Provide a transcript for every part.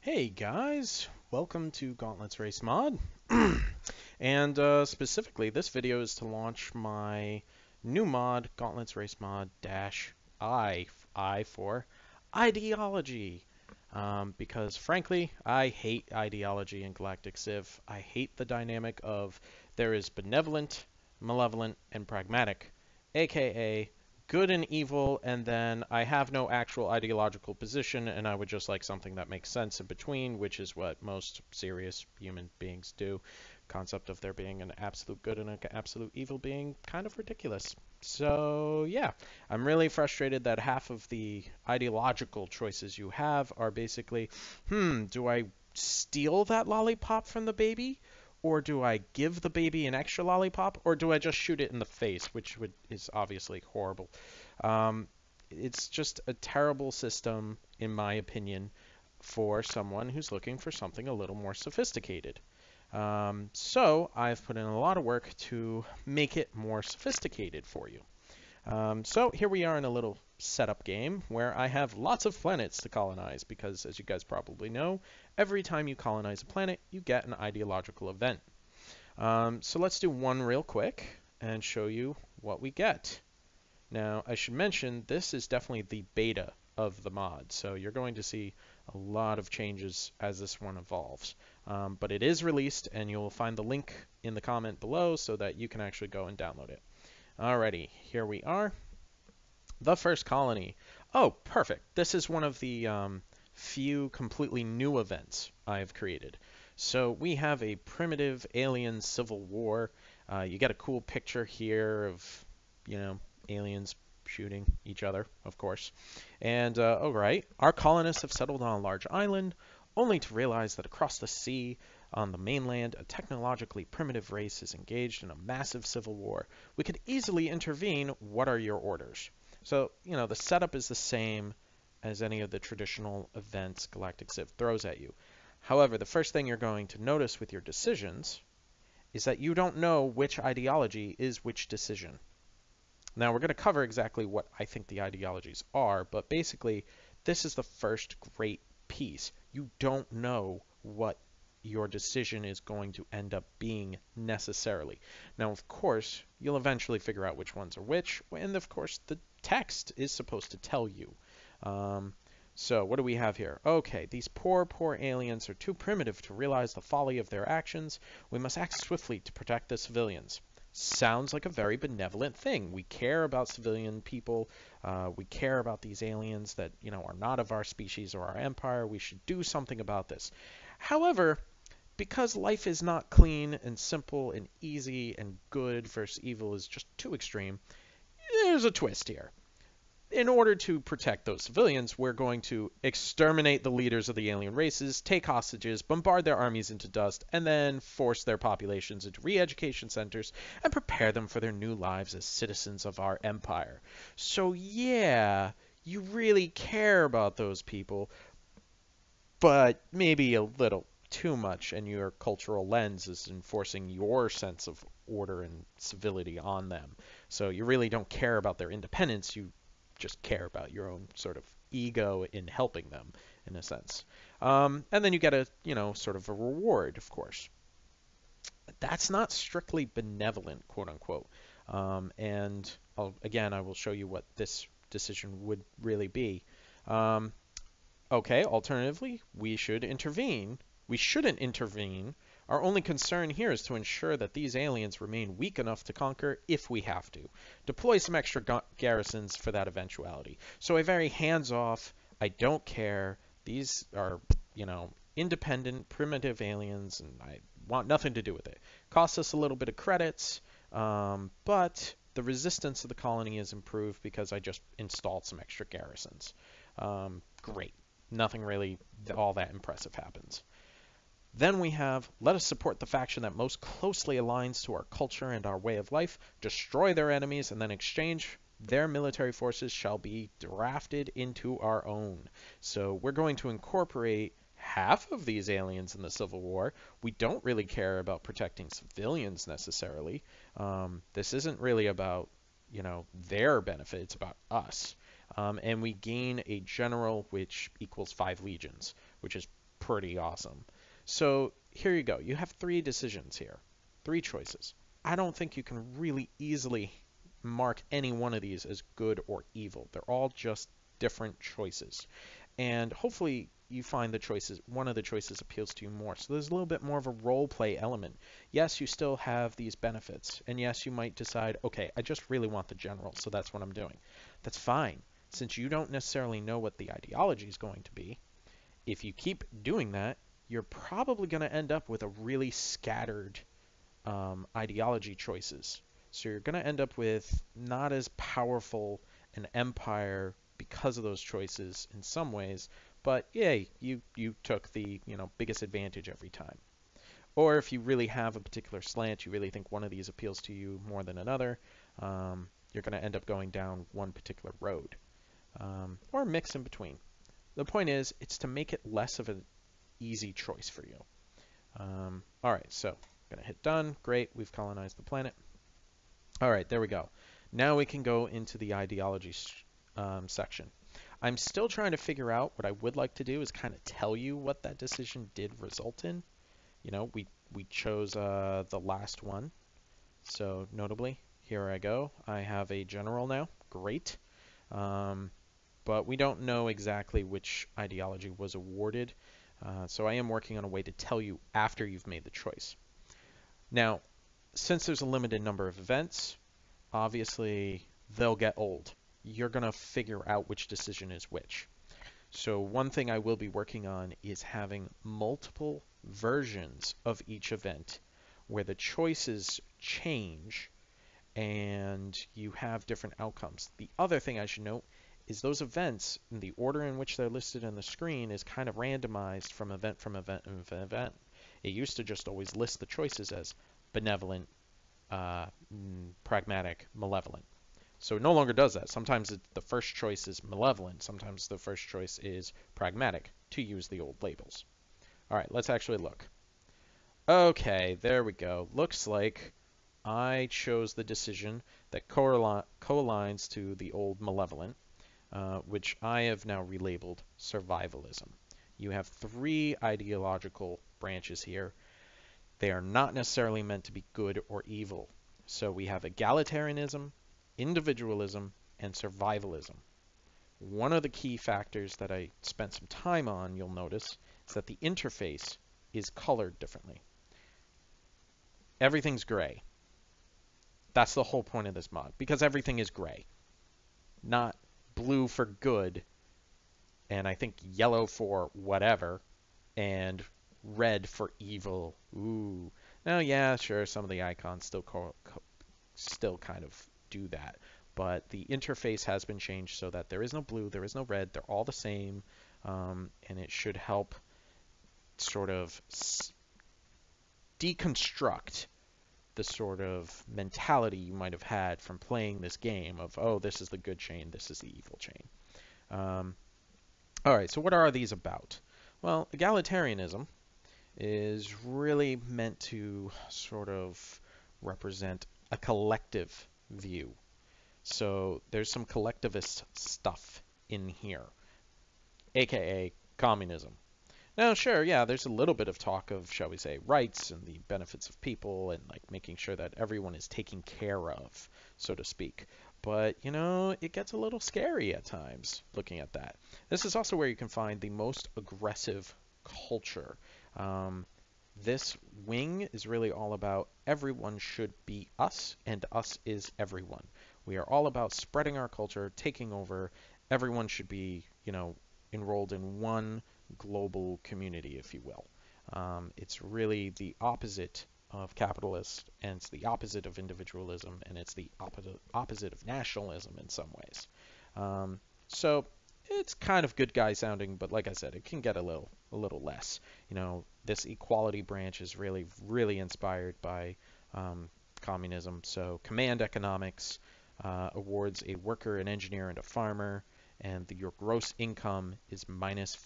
Hey guys, welcome to Gauntlet's Race Mod. And specifically, this video is to launch my new mod, Gauntlet's Race Mod dash I for Ideology. Because frankly, I hate ideology in Galactic Civ. I hate the dynamic of there is benevolent, malevolent, and pragmatic, aka good and evil, and then I have no actual ideological position, and I would just like something that makes sense in between, which is what most serious human beings do. Concept of there being an absolute good and an absolute evil being kind of ridiculous. So yeah, I'm really frustrated that half of the ideological choices you have are basically, do I steal that lollipop from the baby? Or do I give the baby an extra lollipop? Or do I just shoot it in the face, which is obviously horrible. It's just a terrible system, in my opinion, for someone who's looking for something a little more sophisticated. So I've put in a lot of work to make it more sophisticated for you. So here we are in a little setup game where I have lots of planets to colonize because, as you guys probably know, every time you colonize a planet, you get an ideological event. So let's do one real quick and show you what we get. Now, I should mention, this is definitely the beta of the mod, so you're going to see a lot of changes as this one evolves. But it is released, and you'll find the link in the comment below so that you can actually go and download it. Alrighty, here we are. The first colony. Oh, perfect. This is one of the few completely new events I've created. So we have a primitive alien civil war. You get a cool picture here of, aliens shooting each other, of course. And, all right, our colonists have settled on a large island, only to realize that across the sea, on the mainland, a technologically primitive race is engaged in a massive civil war. We could easily intervene. What are your orders? So, the setup is the same as any of the traditional events Galactic Civ throws at you. However, the first thing you're going to notice with your decisions is that you don't know which ideology is which decision. Now, we're going to cover exactly what I think the ideologies are, but basically, this is the first great piece. You don't know what your decision is going to end up being necessarily. Now, of course, you'll eventually figure out which ones are which, and of course, the text is supposed to tell you. So what do we have here? Okay, these poor aliens are too primitive to realize the folly of their actions. We must act swiftly to protect the civilians. Sounds like a very benevolent thing. We care about civilian people. We care about these aliens that, are not of our species or our empire. We should do something about this. However, because life is not clean and simple and easy and good versus evil is just too extreme, there's a twist here. In order to protect those civilians, we're going to exterminate the leaders of the alien races, take hostages, bombard their armies into dust, and then force their populations into re-education centers and prepare them for their new lives as citizens of our empire. So yeah, you really care about those people, but maybe a little too much, and your cultural lens is enforcing your sense of order and civility on them. So you really don't care about their independence, you just care about your own sort of ego in helping them, in a sense. And then you get a, sort of a reward, of course. That's not strictly benevolent, quote unquote. And again, I will show you what this decision would really be. Okay, alternatively, we should intervene. We shouldn't intervene. Our only concern here is to ensure that these aliens remain weak enough to conquer if we have to. Deploy some extra garrisons for that eventuality. So a very hands-off, I don't care, these are, independent, primitive aliens, and I want nothing to do with it. Costs us a little bit of credits, but the resistance of the colony is improved because I just installed some extra garrisons. Great. Nothing really all that impressive happens. Then we have, let us support the faction that most closely aligns to our culture and our way of life, destroy their enemies, and then exchange their military forces shall be drafted into our own. So we're going to incorporate half of these aliens in the Civil War. We don't really care about protecting civilians necessarily. This isn't really about, their benefit. It's about us. And we gain a general which equals 5 legions, which is pretty awesome. So here you go. You have three decisions here, three choices. I don't think you can really easily mark any one of these as good or evil. They're all just different choices. And hopefully you find one of the choices appeals to you more. So there's a little bit more of a role play element. Yes, you still have these benefits. And yes, you might decide, okay, I just really want the general, so that's what I'm doing. That's fine. Since you don't necessarily know what the ideology is going to be, if you keep doing that, you're probably going to end up with a really scattered ideology choices. So you're going to end up with not as powerful an empire because of those choices in some ways, but yay, you took the biggest advantage every time. Or if you really have a particular slant, you really think one of these appeals to you more than another, you're going to end up going down one particular road, or a mix in between. The point is, it's to make it less of an easy choice for you. All right, so I'm going to hit done. Great, we've colonized the planet. All right, there we go. Now we can go into the ideology section. I'm still trying to figure out what I would like to do is kind of tell you what that decision did result in. We chose the last one. So notably, here I go. I have a general now. Great. But we don't know exactly which ideology was awarded. So I am working on a way to tell you after you've made the choice. Now, since there's a limited number of events, obviously they'll get old. You're going to figure out which decision is which. So one thing I will be working on is having multiple versions of each event where the choices change and you have different outcomes. The other thing I should note is those events, in the order in which they're listed on the screen, is kind of randomized from event from event and event. It used to just always list the choices as benevolent, pragmatic, malevolent. So it no longer does that. Sometimes the first choice is malevolent. Sometimes the first choice is pragmatic, to use the old labels. All right, let's actually look. Okay, there we go. Looks like I chose the decision that co-aligns to the old malevolent, which I have now relabeled survivalism. You have three ideological branches here. They are not necessarily meant to be good or evil. So we have egalitarianism, individualism, and survivalism. One of the key factors that I spent some time on, you'll notice, is that the interface is colored differently. Everything's gray. That's the whole point of this mod, because everything is gray. Not blue for good, and I think yellow for whatever, and red for evil. Ooh. Now, yeah, sure, some of the icons still kind of do that, but the interface has been changed so that there is no blue, there is no red, they're all the same, and it should help sort of deconstruct the sort of mentality you might have had from playing this game of, oh, this is the good chain, this is the evil chain. All right, so what are these about? Well, egalitarianism is really meant to sort of represent a collective view. So there's some collectivist stuff in here, aka communism. Now, sure, yeah, there's a little bit of talk of, shall we say, rights and the benefits of people and like making sure that everyone is taken care of, so to speak. But, it gets a little scary at times looking at that. This is also where you can find the most aggressive culture. This wing is really all about everyone should be us, and us is everyone. We are all about spreading our culture, taking over. Everyone should be, enrolled in one global community, if you will. It's really the opposite of capitalist, and it's the opposite of individualism, and it's the opposite of nationalism in some ways. So it's kind of good guy sounding, but like I said, it can get a little less. This equality branch is really, really inspired by communism. So command economics awards a worker, an engineer, and a farmer, and your gross income is minus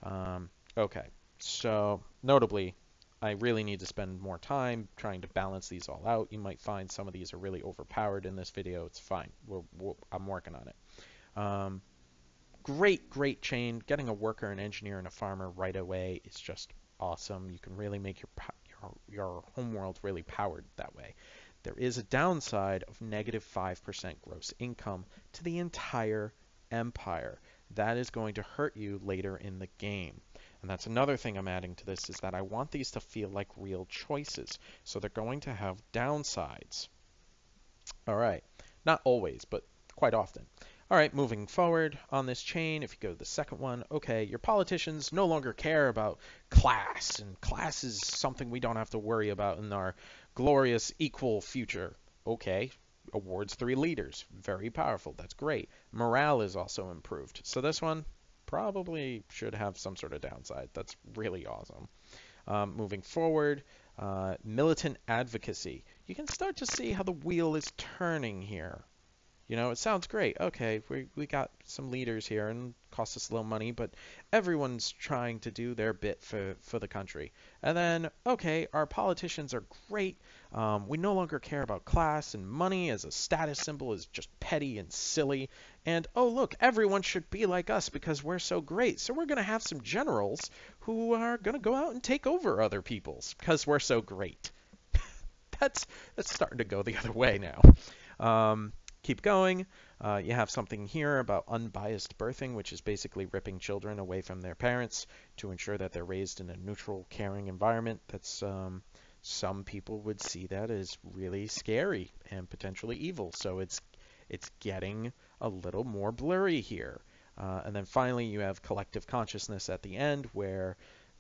5%. Okay, so notably, I really need to spend more time trying to balance these all out. You might find some of these are really overpowered in this video. It's fine. I'm working on it. great chain. Getting a worker, an engineer, and a farmer right away is just awesome. You can really make your homeworld really powered that way. There is a downside of negative 5% gross income to the entire empire. That is going to hurt you later in the game. And that's another thing I'm adding to this, is that I want these to feel like real choices. So they're going to have downsides. All right. Not always, but quite often. All right, moving forward on this chain, if you go to the second one, okay, your politicians no longer care about class, and class is something we don't have to worry about in our glorious equal future. Okay, awards 3 leaders. Very powerful. That's great. Morale is also improved. So this one probably should have some sort of downside. That's really awesome. Moving forward, militant advocacy. You can start to see how the wheel is turning here. You know, it sounds great. Okay, we got some leaders here and cost us a little money, but everyone's trying to do their bit for the country. And then, okay, our politicians are great. We no longer care about class, and money as a status symbol is just petty and silly. And, oh, look, everyone should be like us because we're so great. So we're going to have some generals who are going to go out and take over other people's because we're so great. That's starting to go the other way now. Keep going. You have something here about unbiased birthing, which is basically ripping children away from their parents to ensure that they're raised in a neutral, caring environment. That's some people would see that as really scary and potentially evil. So it's getting a little more blurry here. And then finally, you have collective consciousness at the end, where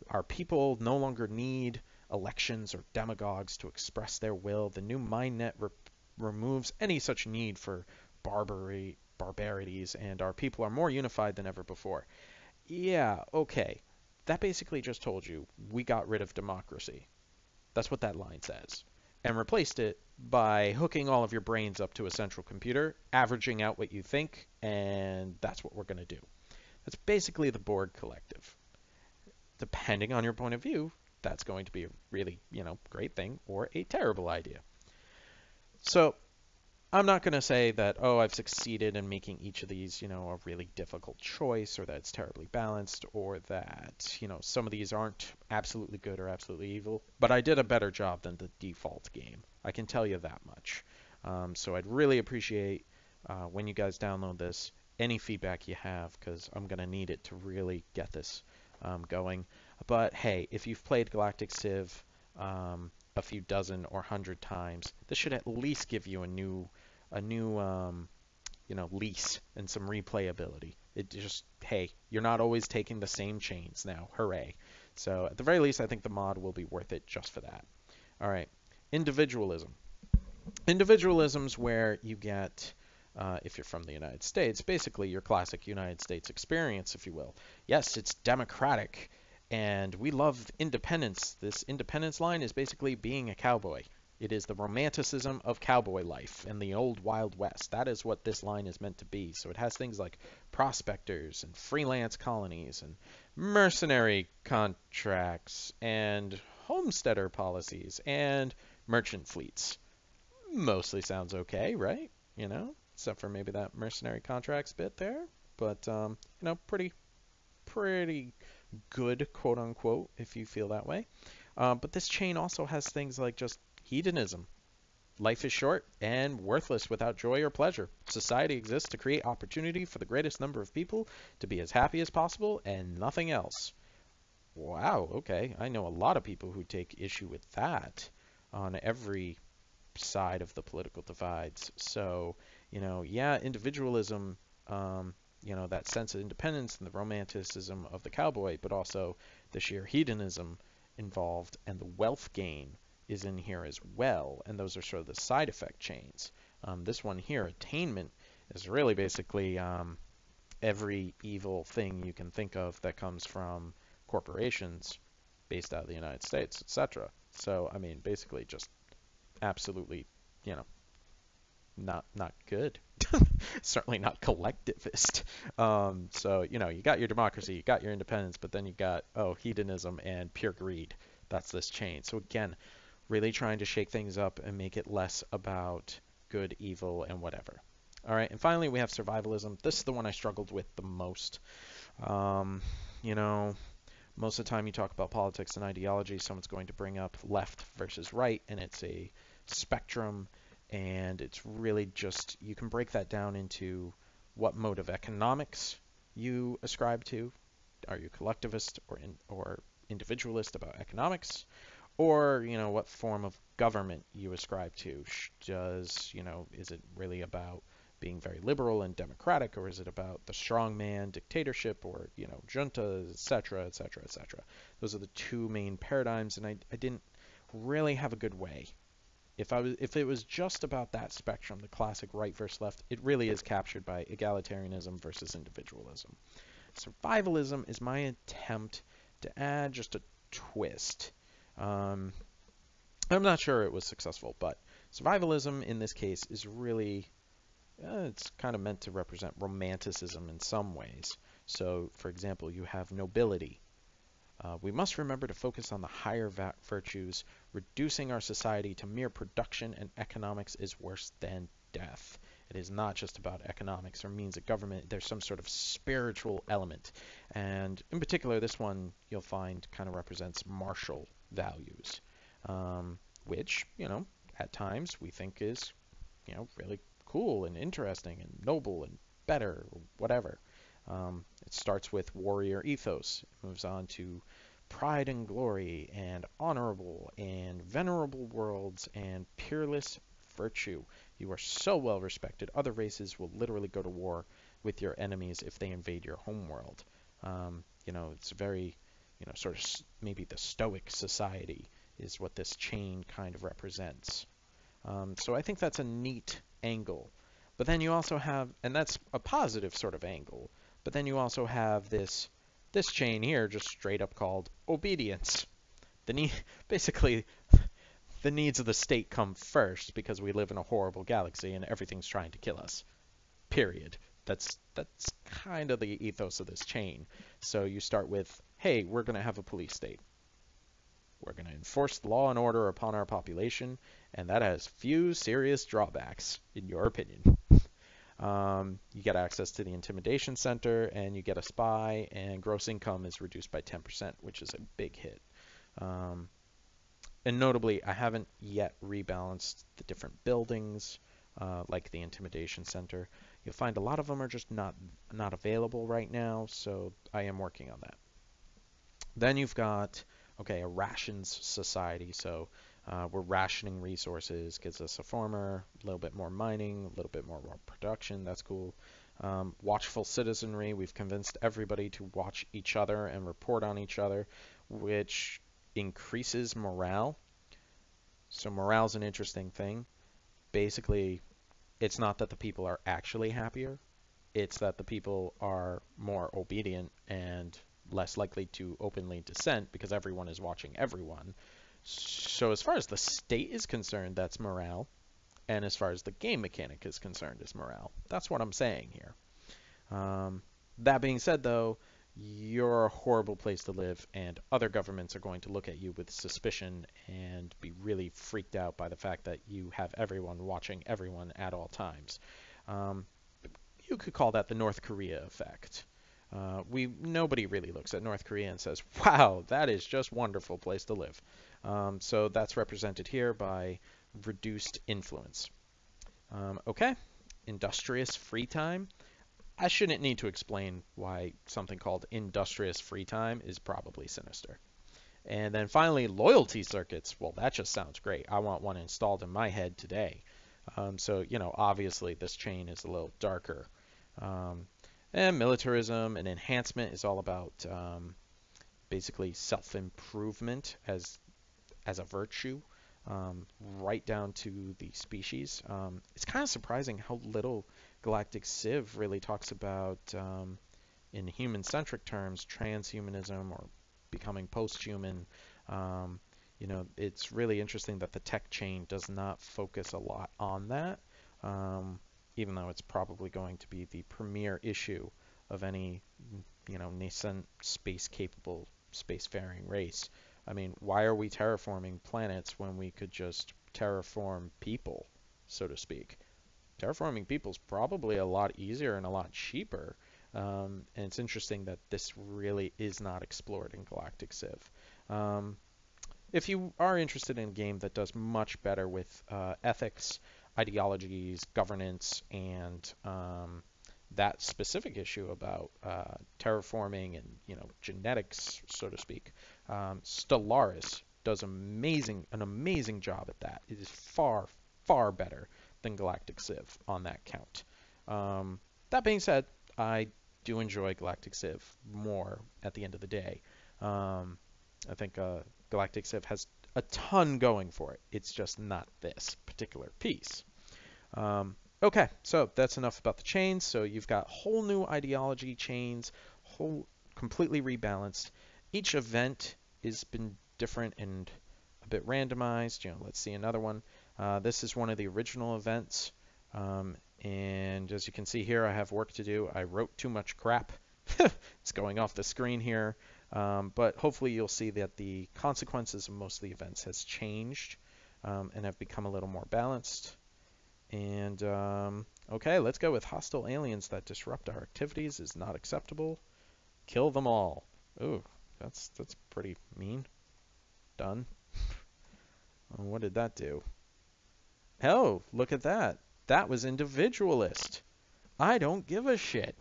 our people no longer need elections or demagogues to express their will. The new MindNet removes any such need for barbarities, and our people are more unified than ever before. Yeah, okay. That basically just told you we got rid of democracy. That's what that line says. And replaced it by hooking all of your brains up to a central computer, averaging out what you think, and that's what we're going to do. That's basically the Borg Collective. Depending on your point of view, that's going to be a really, great thing or a terrible idea. So I'm not going to say that, oh, I've succeeded in making each of these, a really difficult choice, or that it's terribly balanced, or that, some of these aren't absolutely good or absolutely evil. But I did a better job than the default game. I can tell you that much. So I'd really appreciate when you guys download this, any feedback you have, because I'm going to need it to really get this going. But hey, if you've played Galactic Civ a few dozen or 100 times, this should at least give you a new lease and some replayability. It just, hey, you're not always taking the same chains now. Hooray. So at the very least, I think the mod will be worth it just for that. All right. Individualism. Individualism's where you get, if you're from the United States, basically your classic United States experience, if you will. Yes, it's democratic, and we love independence. This independence line is basically being a cowboy. It is the romanticism of cowboy life in the old Wild West. That is what this line is meant to be. So it has things like prospectors and freelance colonies and mercenary contracts and homesteader policies and merchant fleets. Mostly sounds okay, right? Except for maybe that mercenary contracts bit there. But, pretty good, quote unquote, if you feel that way. But this chain also has things like just hedonism. Life is short and worthless without joy or pleasure. Society exists to create opportunity for the greatest number of people to be as happy as possible and nothing else. Wow, okay. I know a lot of people who take issue with that on every side of the political divides. So, yeah, individualism, that sense of independence and the romanticism of the cowboy, but also the sheer hedonism involved and the wealth gain is in here as well, and those are sort of the side effect chains. This one here, attainment, is really basically every evil thing you can think of that comes from corporations based out of the United States, etc. So, basically just absolutely, not good. Certainly not collectivist. So, you got your democracy, you got your independence, but then you got, hedonism and pure greed. That's this chain. So again, really trying to shake things up and make it less about good, evil, and whatever. All right, and finally we have survivalism. This is the one I struggled with the most. Um, you know, most of the time you talk about politics and ideology, someone's going to bring up left versus right, and it's a spectrum, and it's really just, you can break that down into what mode of economics you ascribe to. Are you collectivist or individualist about economics? Or, what form of government you ascribe to. Is it really about being very liberal and democratic, or is it about the strongman dictatorship, or, junta, etc., etc., etc.? Those are the two main paradigms, and I didn't really have a good way. If it was just about that spectrum, the classic right versus left, it really is captured by egalitarianism versus individualism. Survivalism is my attempt to add just a twist. Um, I'm not sure it was successful, but survivalism in this case is really, it's kind of meant to represent romanticism in some ways. So, for example, you have nobility. We must remember to focus on the higher virtues. Reducing our society to mere production and economics is worse than death. It is not just about economics or means of government. There's some sort of spiritual element. And in particular, this one you'll find kind of represents martial values, which, at times we think is, really cool and interesting and noble and better, or whatever. It starts with warrior ethos. It moves on to pride and glory and honorable and venerable worlds and peerless virtue. You are so well respected, other races will literally go to war with your enemies if they invade your homeworld. It's very, sort of maybe the Stoic society is what this chain kind of represents. So I think that's a neat angle. But then you also have, and that's a positive sort of angle, but then you also have this chain here just straight up called obedience. Basically, the needs of the state come first because we live in a horrible galaxy and everything's trying to kill us. Period. That's kind of the ethos of this chain. So you start with, hey, we're going to have a police state. We're going to enforce law and order upon our population, and that has few serious drawbacks, in your opinion. You get access to the intimidation center, and you get a spy, and gross income is reduced by 10%, which is a big hit. And notably, I haven't yet rebalanced the different buildings, like the intimidation center. You'll find a lot of them are just not available right now, so I am working on that. Then you've got, a rations society, so we're rationing resources, gives us a farmer, a little bit more mining, a little bit more production, that's cool. Watchful citizenry, we've convinced everybody to watch each other and report on each other, which increases morale. So morale's an interesting thing. Basically, it's not that the people are actually happier, it's that the people are more obedient and less likely to openly dissent because everyone is watching everyone. So as far as the state is concerned, that's morale. And as far as the game mechanic is concerned, it's morale. That's what I'm saying here. That being said, though, you're a horrible place to live, and other governments are going to look at you with suspicion and be really freaked out by the fact that you have everyone watching everyone at all times. You could call that the North Korea effect. Nobody really looks at North Korea and says, wow, that is just a wonderful place to live. So that's represented here by reduced influence. Okay, industrious free time. I shouldn't need to explain why something called industrious free time is probably sinister. And then finally, loyalty circuits. Well, that just sounds great. I want one installed in my head today. So, obviously this chain is a little darker. And militarism and enhancement is all about basically self-improvement as a virtue, right down to the species. It's kind of surprising how little Galactic Civ really talks about, in human-centric terms, transhumanism or becoming post-human. It's really interesting that the tech chain does not focus a lot on that, even though it's probably going to be the premier issue of any, nascent space-capable, spacefaring race. I mean, why are we terraforming planets when we could just terraform people, so to speak? terraforming people's probably a lot easier and a lot cheaper. And it's interesting that this really is not explored in Galactic Civ. If you are interested in a game that does much better with ethics, ideologies, governance, and that specific issue about terraforming and genetics, so to speak, Stellaris does an amazing job at that. It is far, far better than Galactic Civ on that count. That being said, I do enjoy Galactic Civ more at the end of the day. I think Galactic Civ has a ton going for it. It's just not this particular piece. Okay, so that's enough about the chains. So you've got whole new ideology chains, whole completely rebalanced. Each event has been different and a bit randomized. Let's see another one. This is one of the original events. And as you can see here, I have work to do. I wrote too much crap. It's going off the screen here. But hopefully you'll see that the consequences of most of the events has changed and have become a little more balanced. And okay, let's go with hostile aliens that disrupt our activities is not acceptable. Kill them all. Ooh, that's pretty mean. Done. What did that do? Oh, look at that. That was individualist. I don't give a shit.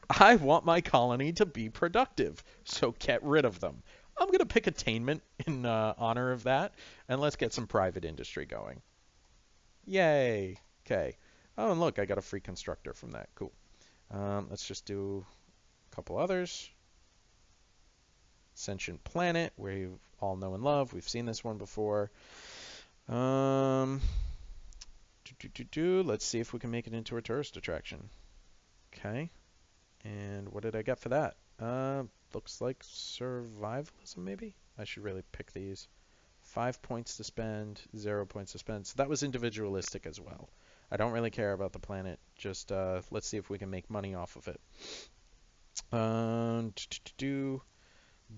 I want my colony to be productive, so get rid of them. I'm going to pick attainment in honor of that, and let's get some private industry going. Yay. Okay. Oh, and look, I got a free constructor from that. Cool. Let's just do a couple others. Sentient Planet, where you all know and love. We've seen this one before. Let's see if we can make it into a tourist attraction. Okay. And what did I get for that? Looks like survivalism, maybe? I should really pick these. 5 points to spend, 0 points to spend. So that was individualistic as well. I don't really care about the planet. Just let's see if we can make money off of it.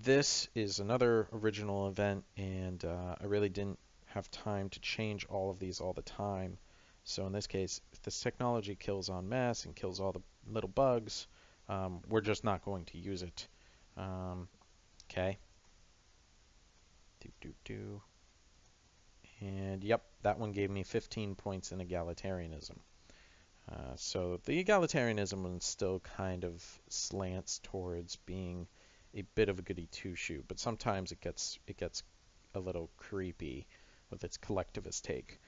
This is another original event, and I really didn't have time to change all of these all the time. So in this case, if this technology kills en masse and kills all the little bugs, we're just not going to use it. Okay. And yep, that one gave me 15 points in egalitarianism. So the egalitarianism one still kind of slants towards being a bit of a goody two-shoe, but sometimes it gets a little creepy with its collectivist take.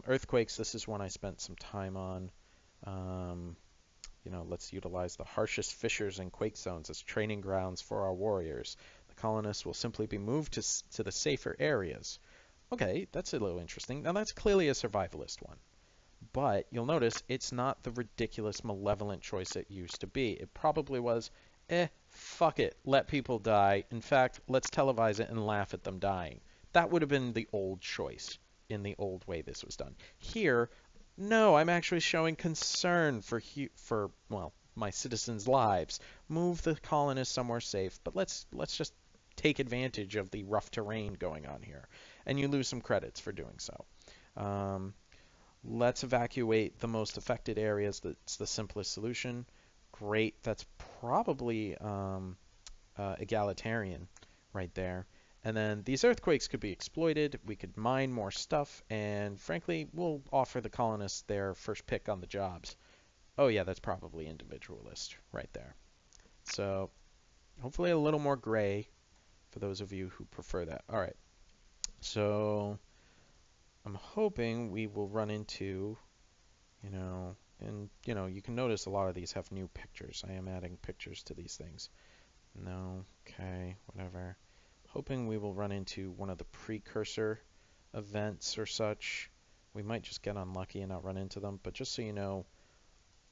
Earthquakes, this is one I spent some time on. Let's utilize the harshest fissures and quake zones as training grounds for our warriors. The colonists will simply be moved to the safer areas. Okay, that's a little interesting. Now that's clearly a survivalist one. But you'll notice it's not the ridiculous malevolent choice it used to be. It probably was, fuck it, let people die. In fact, let's televise it and laugh at them dying. That would have been the old choice in the old way this was done. Here, no, I'm actually showing concern for my citizens' lives. Move the colonists somewhere safe, but let's just take advantage of the rough terrain going on here. And you lose some credits for doing so. Let's evacuate the most affected areas. That's the simplest solution. Great. That's probably egalitarian right there. And then these earthquakes could be exploited. We could mine more stuff. And frankly, we'll offer the colonists their first pick on the jobs. Oh yeah, that's probably individualist right there. So hopefully a little more gray for those of you who prefer that. All right. So I'm hoping we will run into, and you can notice a lot of these have new pictures. I am adding pictures to these things. No, okay, whatever. Hoping we will run into one of the precursor events or such. We might just get unlucky and not run into them, but just so you know,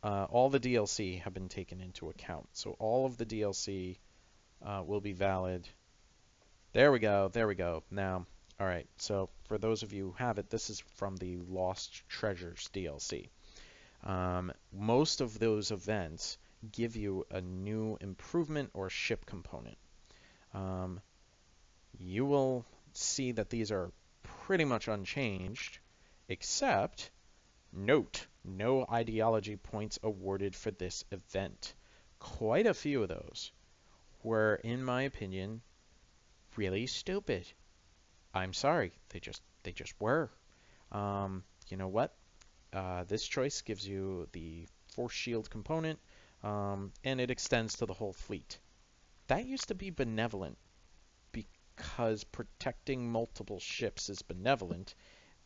all the DLC have been taken into account. So all of the DLC will be valid. There we go, there we go. Now, all right, so for those of you who have it, this is from the Lost Treasures DLC. Most of those events give you a new improvement or ship component. You will see that these are pretty much unchanged, except Note, no ideology points awarded for this event. Quite a few of those were, in my opinion, really stupid. I'm sorry, they just were. You know what? This choice gives you the force shield component, and it extends to the whole fleet. That used to be benevolent because protecting multiple ships is benevolent,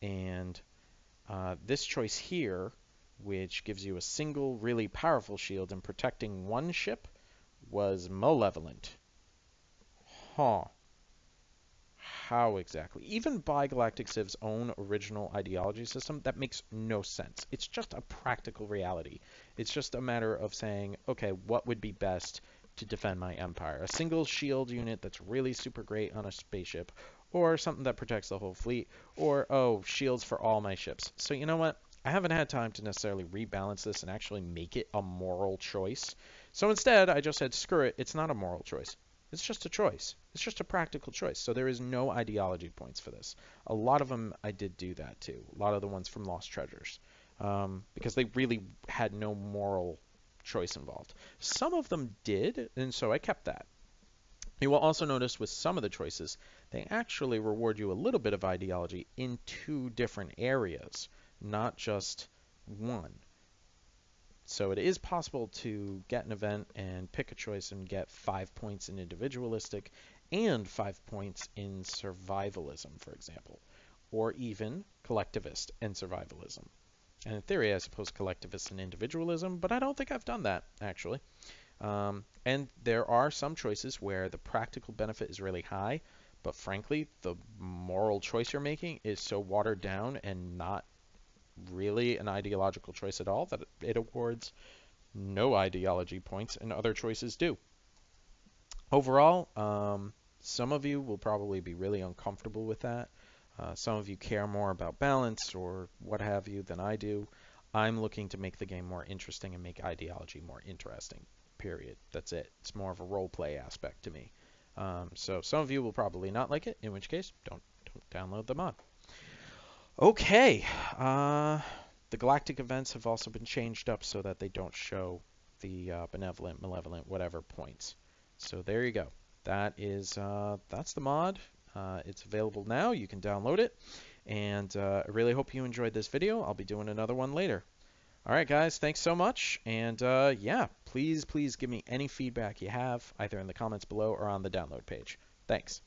and this choice here, which gives you a single really powerful shield and protecting one ship, was malevolent. Huh. How exactly? Even by Galactic Civ's own original ideology system, that makes no sense. It's just a practical reality. It's just a matter of saying, okay, what would be best to defend my empire? A single shield unit that's really super great on a spaceship, or something that protects the whole fleet, or, oh, shields for all my ships. So you know what? I haven't had time to necessarily rebalance this and actually make it a moral choice. So instead, I just said, screw it, it's not a moral choice. It's just a choice. It's just a practical choice. So there is no ideology points for this. A lot of them I did do that too. A lot of the ones from Lost Treasures. Because they really had no moral choice involved. Some of them did, and so I kept that. You will also notice with some of the choices, they actually reward you a little bit of ideology in two different areas, not just one. So it is possible to get an event and pick a choice and get 5 points in individualistic and 5 points in survivalism, for example, or even collectivist and survivalism. And in theory, I suppose collectivist and individualism, but I don't think I've done that, actually. And there are some choices where the practical benefit is really high, but frankly, the moral choice you're making is so watered down and not really an ideological choice at all that it awards no ideology points, and other choices do. Overall, some of you will probably be really uncomfortable with that. Some of you care more about balance or what have you than I do. I'm looking to make the game more interesting and make ideology more interesting, period. That's it. It's more of a role play aspect to me. So some of you will probably not like it, in which case, don't download the mod. Okay, the galactic events have also been changed up so that they don't show the benevolent, malevolent, whatever points. So there you go. That's the mod. It's available now. You can download it. And I really hope you enjoyed this video. I'll be doing another one later. All right, guys, thanks so much. And yeah, please give me any feedback you have, either in the comments below or on the download page. Thanks.